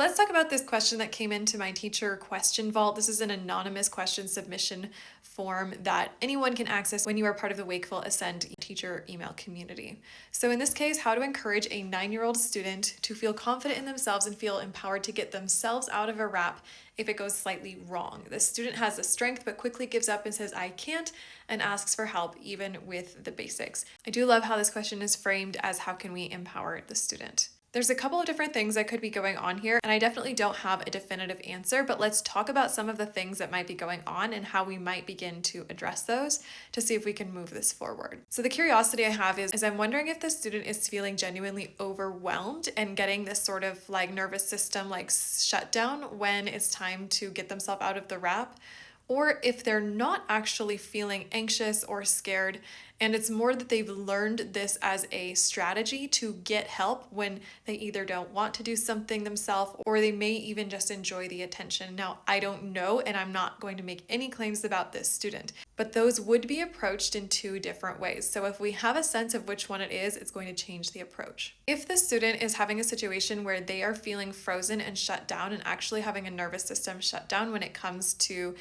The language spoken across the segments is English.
let's talk about this question that came into my teacher question vault. This is an anonymous question submission form that anyone can access when you are part of the Wakeful Ascend teacher email community. So in this case, how to encourage a 9-year-old student to feel confident in themselves and feel empowered to get themselves out of a rap if it goes slightly wrong. The student has the strength but quickly gives up and says, I can't, and asks for help even with the basics. I do love how this question is framed as how can we empower the student. There's a couple of different things that could be going on here, and I definitely don't have a definitive answer, but let's talk about some of the things that might be going on and how we might begin to address those to see if we can move this forward. So the curiosity I have is I'm wondering if the student is feeling genuinely overwhelmed and getting this sort of like nervous system like shut down when it's time to get themselves out of the rap, or if they're not actually feeling anxious or scared, and it's more that they've learned this as a strategy to get help when they either don't want to do something themselves or they may even just enjoy the attention. Now, I don't know, and I'm not going to make any claims about this student, but those would be approached in two different ways. So if we have a sense of which one it is, it's going to change the approach. If the student is having a situation where they are feeling frozen and shut down and actually having a nervous system shut down when it comes to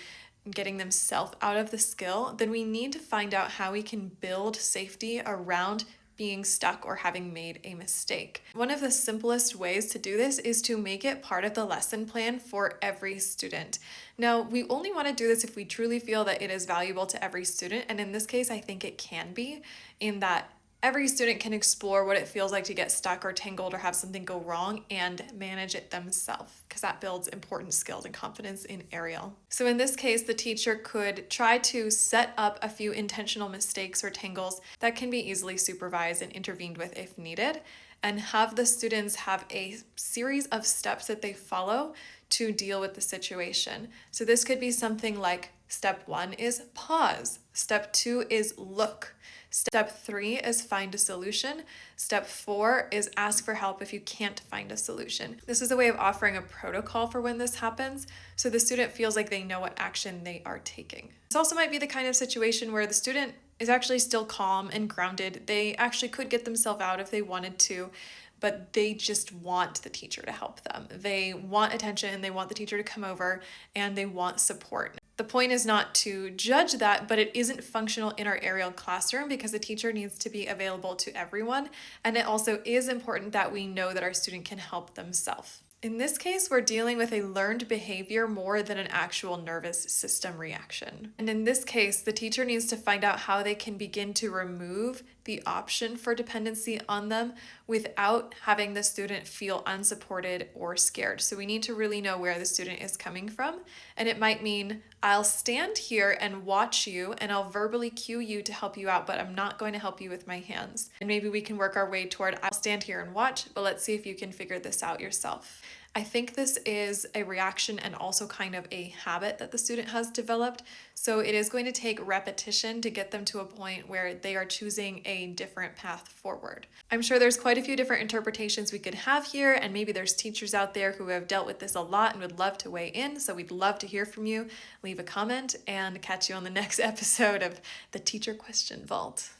getting themselves out of the skill, then we need to find out how we can build safety around being stuck or having made a mistake. One of the simplest ways to do this is to make it part of the lesson plan for every student. Now, we only want to do this if we truly feel that it is valuable to every student, and in this case, I think it can be, in that every student can explore what it feels like to get stuck or tangled or have something go wrong and manage it themselves, because that builds important skills and confidence in Ariel. So in this case, the teacher could try to set up a few intentional mistakes or tangles that can be easily supervised and intervened with if needed, and have the students have a series of steps that they follow to deal with the situation. So this could be something like step 1 is pause, step 2 is look, step 3 is find a solution. Step 4 is ask for help if you can't find a solution. This is a way of offering a protocol for when this happens, so the student feels like they know what action they are taking. This also might be the kind of situation where the student is actually still calm and grounded. They actually could get themselves out if they wanted to, but they just want the teacher to help them. They want attention, they want the teacher to come over, and they want support. The point is not to judge that, but it isn't functional in our Ariel classroom because the teacher needs to be available to everyone. And it also is important that we know that our student can help themselves. In this case, we're dealing with a learned behavior more than an actual nervous system reaction. And in this case, the teacher needs to find out how they can begin to remove the option for dependency on them without having the student feel unsupported or scared. So we need to really know where the student is coming from. And it might mean, I'll stand here and watch you and I'll verbally cue you to help you out, but I'm not going to help you with my hands. And maybe we can work our way toward, I'll stand here and watch, but let's see if you can figure this out yourself. I think this is a reaction and also kind of a habit that the student has developed. So it is going to take repetition to get them to a point where they are choosing a different path forward. I'm sure there's quite a few different interpretations we could have here, and maybe there's teachers out there who have dealt with this a lot and would love to weigh in. So we'd love to hear from you. Leave a comment and catch you on the next episode of the Teacher Question Vault.